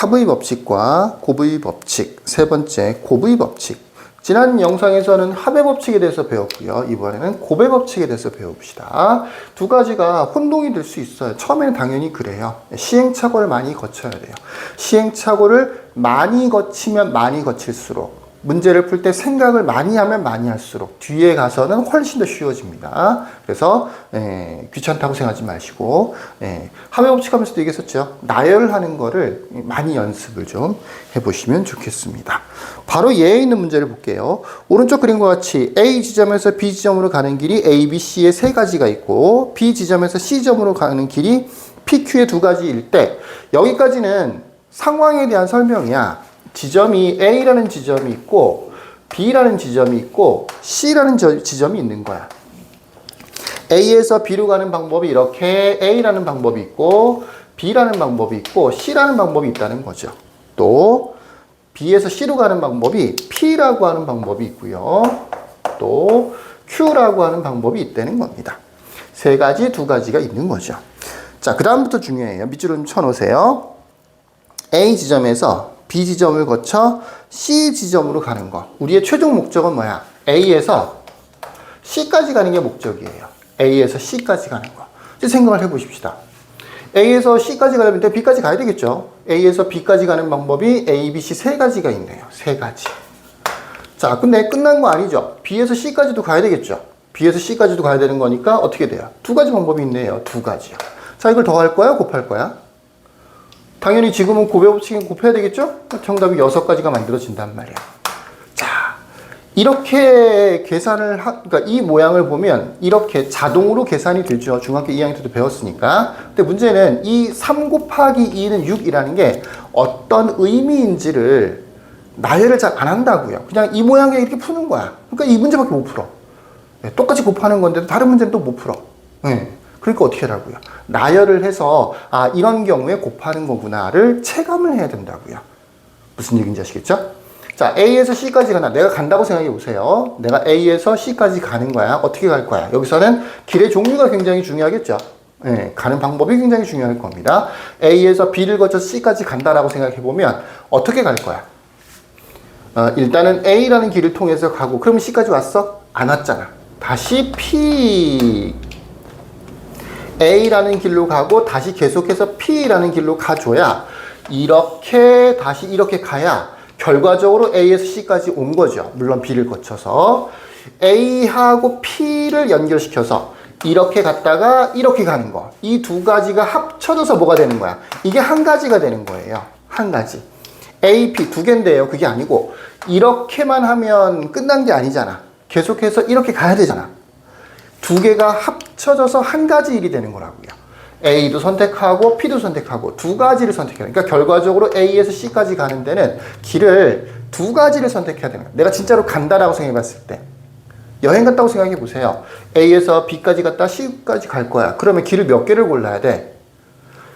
합의 법칙과 고의 법칙, 세 번째 고의 법칙. 지난 영상에서는 합의 법칙에 대해서 배웠고요. 이번에는 고의 법칙에 대해서 배워봅시다. 두 가지가 혼동이 될 수 있어요. 처음에는 당연히 그래요. 시행착오를 많이 거쳐야 돼요. 시행착오를 많이 거치면 많이 거칠수록, 문제를 풀 때 생각을 많이 하면 많이 할수록 뒤에 가서는 훨씬 더 쉬워집니다. 그래서 귀찮다고 생각하지 마시고, 합의 법칙 하면서도 얘기했었죠. 나열하는 거를 많이 연습을 좀 해보시면 좋겠습니다. 바로 예에 있는 문제를 볼게요. 오른쪽 그림과 같이 A 지점에서 B 지점으로 가는 길이 A, B, C의 세 가지가 있고, B 지점에서 C 지점으로 가는 길이 P, Q의 두 가지일 때, 여기까지는 상황에 대한 설명이야. 지점이 A라는 지점이 있고 B라는 지점이 있고 C라는 지점이 있는 거야. A에서 B로 가는 방법이 이렇게 A라는 방법이 있고 B라는 방법이 있고 C라는 방법이 있다는 거죠. 또 B에서 C로 가는 방법이 P라고 하는 방법이 있고요. 또 Q라고 하는 방법이 있다는 겁니다. 세 가지, 두 가지가 있는 거죠. 자, 그 다음부터 중요해요. 밑줄을 좀 쳐놓으세요. A 지점에서 B 지점을 거쳐 C 지점으로 가는 거. 우리의 최종 목적은 뭐야? A에서 C까지 가는 게 목적이에요. A에서 C까지 가는 거. 이제 생각을 해보십시다. A에서 C까지 가려면 B까지 가야 되겠죠? A에서 B까지 가는 방법이 A, B, C 세 가지가 있네요. 세 가지. 자, 근데 끝난 거 아니죠? B에서 C까지도 가야 되겠죠? B에서 C까지도 가야 되는 거니까 어떻게 돼요? 두 가지 방법이 있네요. 두 가지요. 자, 이걸 더할 거야? 곱할 거야? 당연히 지금은 고배 법칙은 곱해야 되겠죠? 정답이 6가지가 만들어진단 말이야. 자, 이렇게 계산을 그러니까 이 모양을 보면 이렇게 자동으로 계산이 되죠. 중학교 2학년 때도 배웠으니까. 근데 문제는 이 3 곱하기 2는 6이라는 게 어떤 의미인지를 나열을 잘 안 한다고요. 그냥 이 모양에 이렇게 푸는 거야. 그러니까 이 문제밖에 못 풀어. 똑같이 곱하는 건데도 다른 문제는 또 못 풀어. 그러니까 어떻게 하라고요? 나열을 해서 아, 이런 경우에 곱하는 거구나를 체감을 해야 된다고요. 무슨 얘기인지 아시겠죠? 자, A에서 C까지 가나 내가 간다고 생각해 보세요. 내가 A에서 C까지 가는 거야. 어떻게 갈 거야? 여기서는 길의 종류가 굉장히 중요하겠죠. 가는 방법이 굉장히 중요할 겁니다. A에서 B를 거쳐 C까지 간다라고 생각해 보면 어떻게 갈 거야? 일단은 A라는 길을 통해서 가고, 그러면 C까지 왔어? 안 왔잖아. 다시 A라는 길로 가고 다시 계속해서 P라는 길로 가줘야, 이렇게 다시 이렇게 가야 결과적으로 A에서 C까지 온 거죠. 물론 B를 거쳐서 A하고 P를 연결시켜서 이렇게 갔다가 이렇게 가는 거. 이 두 가지가 합쳐져서 뭐가 되는 거야? 이게 한 가지가 되는 거예요. 한 가지. A, P 두 개인데요. 그게 아니고 이렇게만 하면 끝난 게 아니잖아. 계속해서 이렇게 가야 되잖아. 두 개가 합쳐져서 한 가지 일이 되는 거라고요. A도 선택하고 P도 선택하고 두 가지를 선택해야 돼. 그러니까 결과적으로 A에서 C까지 가는 데는 길을 두 가지를 선택해야 되는 거야. 내가 진짜로 간다라고 생각해 봤을 때, 여행 갔다고 생각해 보세요. A에서 B까지 갔다 C까지 갈 거야. 그러면 길을 몇 개를 골라야 돼?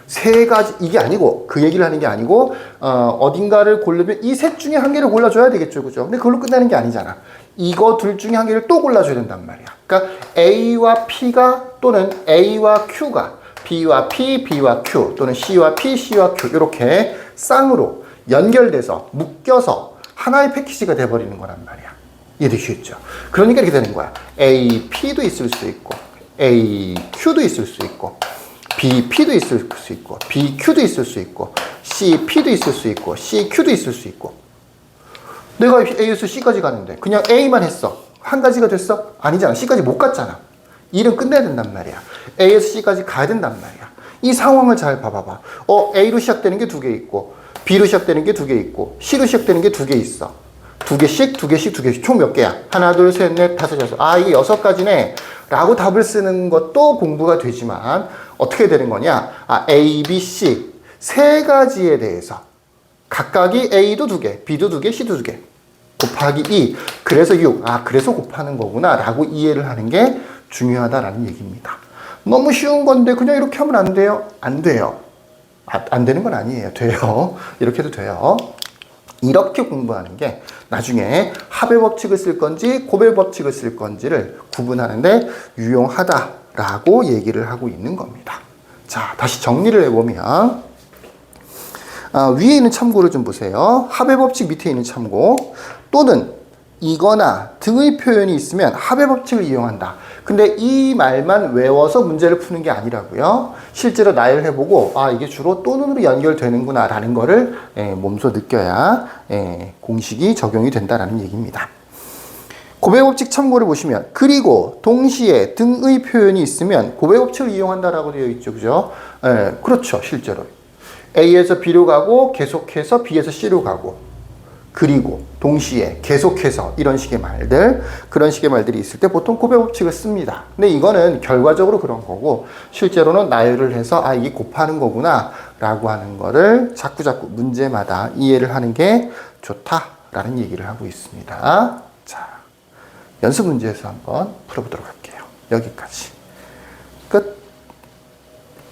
세 가지. 이게 아니고, 그 얘기를 하는 게 아니고 어딘가를 고르면 이 셋 중에 한 개를 골라줘야 되겠죠, 그죠? 근데 그걸로 끝나는 게 아니잖아. 이거 둘 중에 한 개를 또 골라줘야 된단 말이야. 그러니까 A와 P가, 또는 A와 Q가, B와 P, B와 Q, 또는 C와 P, C와 Q 이렇게 쌍으로 연결돼서 묶여서 하나의 패키지가 돼버리는 거란 말이야. 이해되시겠죠? 그러니까 이렇게 되는 거야. A, P도 있을 수 있고, A, Q도 있을 수 있고, B, P도 있을 수 있고, B, Q도 있을 수 있고, C, P도 있을 수 있고, C, Q도 있을 수 있고. 내가 A에서 C까지 가는데 그냥 A만 했어. 한 가지가 됐어? 아니잖아. C까지 못 갔잖아. 일은 끝내야 된단 말이야. A에서 C까지 가야 된단 말이야. 이 상황을 잘 봐봐봐. A로 시작되는 게 두 개 있고, B로 시작되는 게 두 개 있고, C로 시작되는 게 두 개 있어. 두 개씩, 두 개씩, 두 개씩. 총 몇 개야? 하나, 둘, 셋, 넷, 다섯, 여섯. 아, 이게 6가지네. 라고 답을 쓰는 것도 공부가 되지만, 어떻게 되는 거냐? A, B, C. 세 가지에 대해서. 각각이 A도 두 개, B도 두 개, C도 두 개. 곱하기 2. 그래서 6. 그래서 곱하는 거구나. 라고 이해를 하는 게 중요하다라는 얘기입니다. 너무 쉬운 건데 그냥 이렇게 하면 안 돼요? 안 돼요. 안 되는 건 아니에요. 돼요. 이렇게 해도 돼요. 이렇게 공부하는 게 나중에 합의 법칙을 쓸 건지 고배 법칙을 쓸 건지를 구분하는데 유용하다라고 얘기를 하고 있는 겁니다. 자, 다시 정리를 해보면 위에 있는 참고를 좀 보세요. 합의 법칙 밑에 있는 참고. 또는 이거나 등의 표현이 있으면 합의 법칙을 이용한다. 근데 이 말만 외워서 문제를 푸는 게 아니라고요. 실제로 나열해보고 이게 주로 또는으로 연결되는구나 라는 거를 몸소 느껴야 공식이 적용이 된다라는 얘기입니다. 고백 법칙 참고를 보시면 그리고 동시에 등의 표현이 있으면 고백 법칙을 이용한다라고 되어 있죠. 그죠? 그렇죠. 실제로 A에서 B로 가고 계속해서 B에서 C로 가고 그리고 동시에 계속해서 이런 식의 말들, 그런 식의 말들이 있을 때 보통 고백 법칙을 씁니다. 근데 이거는 결과적으로 그런 거고 실제로는 나열을 해서 이게 곱하는 거구나 라고 하는 거를 자꾸자꾸 문제마다 이해를 하는 게 좋다라는 얘기를 하고 있습니다. 자, 연습 문제에서 한번 풀어보도록 할게요. 여기까지. 끝.